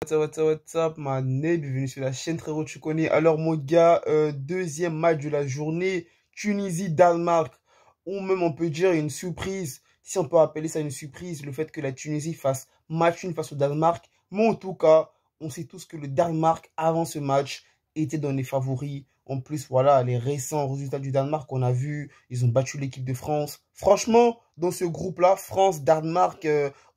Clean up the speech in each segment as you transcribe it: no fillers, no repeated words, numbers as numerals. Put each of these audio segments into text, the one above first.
What's up, mané, bienvenue sur la chaîne, frérot, tu connais. Alors, mon gars, deuxième match de la journée, Tunisie-Danemark, ou même on peut dire une surprise, si on peut appeler ça une surprise, le fait que la Tunisie fasse match nul face au Danemark. Mais en tout cas, on sait tous que le Danemark, avant ce match, était dans les favoris. En plus, voilà, les récents résultats du Danemark qu'on a vus, ils ont battu l'équipe de France. Franchement, dans ce groupe-là, France, Danemark,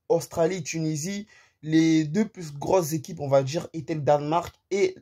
Australie, Tunisie, les deux plus grosses équipes, on va dire, étaient le Danemark et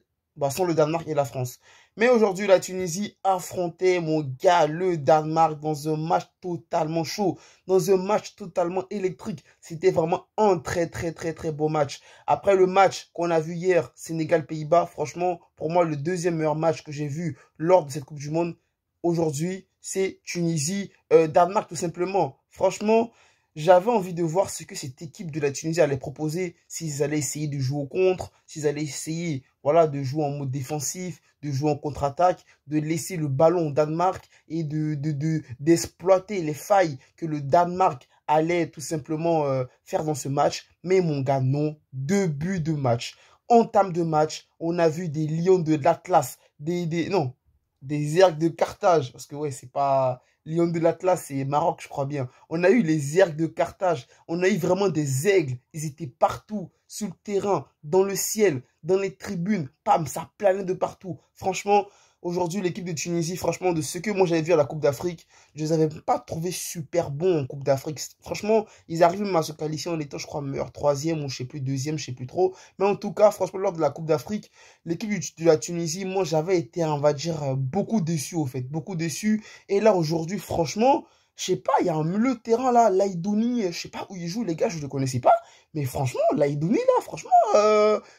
sont le Danemark et la France. Mais aujourd'hui, la Tunisie affrontait, mon gars, le Danemark dans un match totalement chaud, dans un match totalement électrique. C'était vraiment un très beau match. Après le match qu'on a vu hier, Sénégal-Pays-Bas, franchement, pour moi, le deuxième meilleur match que j'ai vu lors de cette Coupe du Monde, aujourd'hui, c'est Tunisie-Danemark tout simplement. Franchement, j'avais envie de voir ce que cette équipe de la Tunisie allait proposer, s'ils allaient essayer de jouer au contre, s'ils allaient essayer voilà, de jouer en mode défensif, de jouer en contre-attaque, de laisser le ballon au Danemark et d'exploiter les failles que le Danemark allait tout simplement faire dans ce match. Mais mon gars, non, 2 buts de match. Entame de match, on a vu des lions de l'Atlas, non, des Ergs de Carthage, parce que ouais, c'est pas Lion de l'Atlas, c'est Maroc, je crois bien. On a eu les Ergs de Carthage, on a eu vraiment des aigles, ils étaient partout, sur le terrain, dans le ciel, dans les tribunes, pam, ça planait de partout. Franchement, aujourd'hui, l'équipe de Tunisie, franchement, de ce que moi j'avais vu à la Coupe d'Afrique, je les avais pas trouvés super bons en Coupe d'Afrique. Franchement, ils arrivent même à se qualifier en étant, je crois, meilleur troisième ou je sais plus, deuxième, je sais plus trop. Mais en tout cas, franchement, lors de la Coupe d'Afrique, l'équipe de la Tunisie, moi j'avais été, on va dire, beaucoup déçu au fait, beaucoup déçu. Et là, aujourd'hui, franchement, je sais pas, il y a un milieu de terrain là, Laïdouni, je sais pas où il joue, les gars, je le connaissais pas. Mais franchement, Laïdouni là, franchement,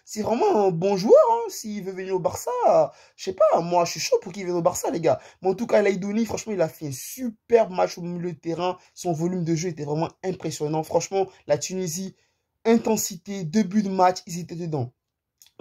c'est vraiment un bon joueur, hein, s'il veut venir au Barça. Je sais pas, moi je suis chaud pour qu'il vienne au Barça, les gars. Mais en tout cas, Laïdouni, franchement, il a fait un super match au milieu de terrain. Son volume de jeu était vraiment impressionnant. Franchement, la Tunisie, intensité, 2 buts de match, ils étaient dedans.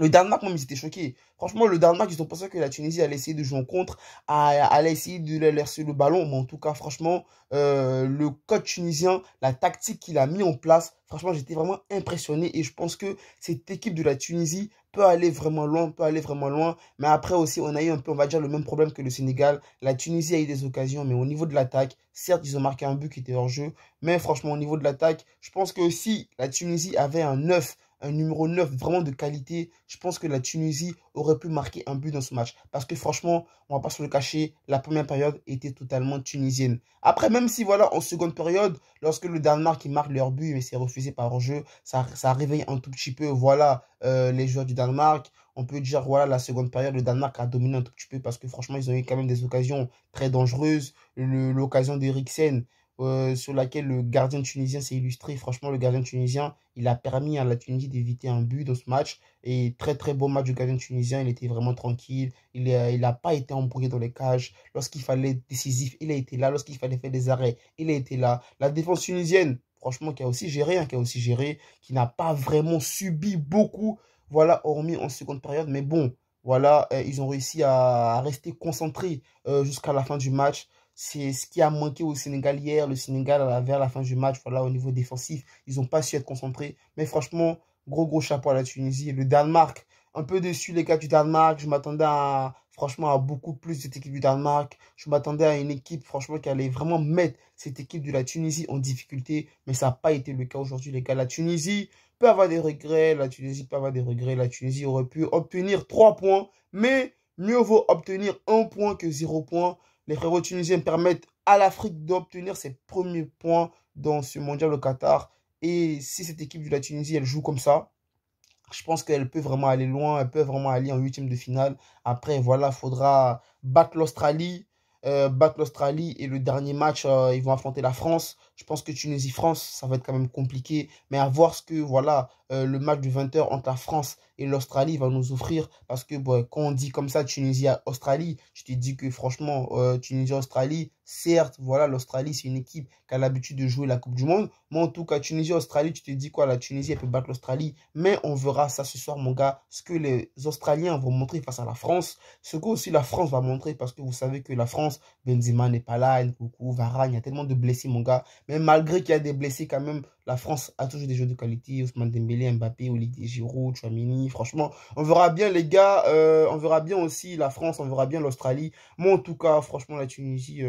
Le Danemark, même, ils étaient choqués. Franchement, le Danemark, ils ont pensé que la Tunisie allait essayer de jouer en contre, allait essayer de leur laisser le ballon. Mais en tout cas, franchement, le coach tunisien, la tactique qu'il a mis en place, franchement, j'étais vraiment impressionné. Et je pense que cette équipe de la Tunisie peut aller vraiment loin, peut aller vraiment loin. Mais après aussi, on a eu un peu, on va dire, le même problème que le Sénégal. La Tunisie a eu des occasions, mais au niveau de l'attaque, certes, ils ont marqué un but qui était hors jeu. Mais franchement, au niveau de l'attaque, je pense que si la Tunisie avait un numéro 9 vraiment de qualité, je pense que la Tunisie aurait pu marquer un but dans ce match. Parce que franchement, on va pas se le cacher, la première période était totalement tunisienne. Après, même si voilà, en seconde période, lorsque le Danemark il marque leur but, mais c'est refusé par hors-jeu, ça réveille un tout petit peu, voilà, les joueurs du Danemark. On peut dire, voilà, la seconde période, le Danemark a dominé un tout petit peu parce que franchement, ils ont eu quand même des occasions très dangereuses. L'occasion d'Eriksen, sur laquelle le gardien tunisien s'est illustré. Franchement, le gardien tunisien, il a permis à la Tunisie d'éviter un but dans ce match. Et très beau match du gardien tunisien. Il était vraiment tranquille. Il n'a pas été embrouillé dans les cages. Lorsqu'il fallait être décisif, il a été là. Lorsqu'il fallait faire des arrêts, il a été là. La défense tunisienne, franchement, qui a aussi géré, qui n'a pas vraiment subi beaucoup, voilà, hormis en seconde période. Mais bon, voilà, ils ont réussi à rester concentrés jusqu'à la fin du match. C'est ce qui a manqué au Sénégal hier. Le Sénégal, vers la fin du match, voilà, au niveau défensif, ils n'ont pas su être concentrés. Mais franchement, gros chapeau à la Tunisie. Le Danemark, un peu déçu les gars du Danemark. Je m'attendais franchement à beaucoup plus de cette équipe du Danemark. Je m'attendais à une équipe, franchement, qui allait vraiment mettre cette équipe de la Tunisie en difficulté. Mais ça n'a pas été le cas aujourd'hui, les gars. La Tunisie peut avoir des regrets. La Tunisie peut avoir des regrets. La Tunisie aurait pu obtenir 3 points. Mais mieux vaut obtenir 1 point que 0 point. Les frérots tunisiens permettent à l'Afrique d'obtenir ses premiers points dans ce mondial au Qatar. Et si cette équipe de la Tunisie, elle joue comme ça, je pense qu'elle peut vraiment aller loin. Elle peut vraiment aller en huitième de finale. Après, voilà, il faudra battre l'Australie. Et le dernier match, ils vont affronter la France. Je pense que Tunisie-France, ça va être quand même compliqué. Mais à voir ce que, voilà, le match de 20 h entre la France et l'Australie va nous offrir. Parce que bon, quand on dit comme ça, Tunisie-Australie, je te dis que franchement, Tunisie-Australie, certes, voilà, l'Australie, c'est une équipe qui a l'habitude de jouer la Coupe du Monde. Mais en tout cas, Tunisie-Australie, tu te dis quoi? La Tunisie, elle peut battre l'Australie. Mais on verra ça ce soir, mon gars. Ce que les Australiens vont montrer face à la France. Ce que aussi la France va montrer. Parce que vous savez que la France, Benzema n'est pas là, Nkounkou, Varane, il y a tellement de blessés, mon gars. Mais malgré qu'il y a des blessés, quand même, La France a toujours des joueurs de qualité. Ousmane Dembélé, Mbappé, Olivier Giroud, Tchouaméni. Franchement, on verra bien les gars. On verra bien aussi la France. On verra bien l'Australie. Moi, en tout cas, franchement, la Tunisie,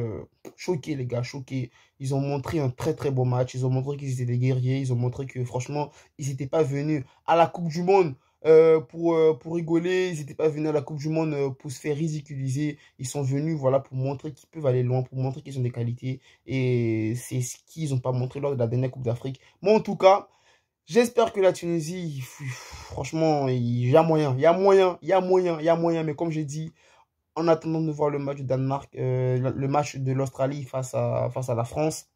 choqué les gars, choqué. Ils ont montré un très très beau match. Ils ont montré qu'ils étaient des guerriers. Ils ont montré que franchement, ils n'étaient pas venus à la Coupe du Monde pour rigoler. Ils n'étaient pas venus à la Coupe du Monde pour se faire ridiculiser. Ils sont venus voilà, pour montrer qu'ils peuvent aller loin, pour montrer qu'ils ont des qualités. Et c'est ce qu'ils n'ont pas montré lors de la dernière Coupe d'Afrique. Moi, en tout cas, j'espère que la Tunisie, franchement, il y a moyen. Il y a moyen, il y a moyen, il y a moyen. Mais comme j'ai dit, en attendant de voir le match du Danemark, le match de l'Australie face à la France,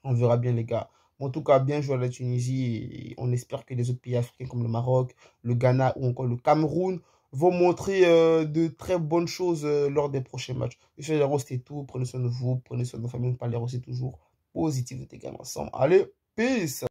on verra bien les gars. En tout cas, bien joué à la Tunisie et on espère que les autres pays africains comme le Maroc, le Ghana ou encore le Cameroun vont montrer de très bonnes choses lors des prochains matchs. Monsieur Léro, c'était tout. Prenez soin de vous, prenez soin de vos familles. On parle aussi toujours positif de tes gamins ensemble. Allez, peace!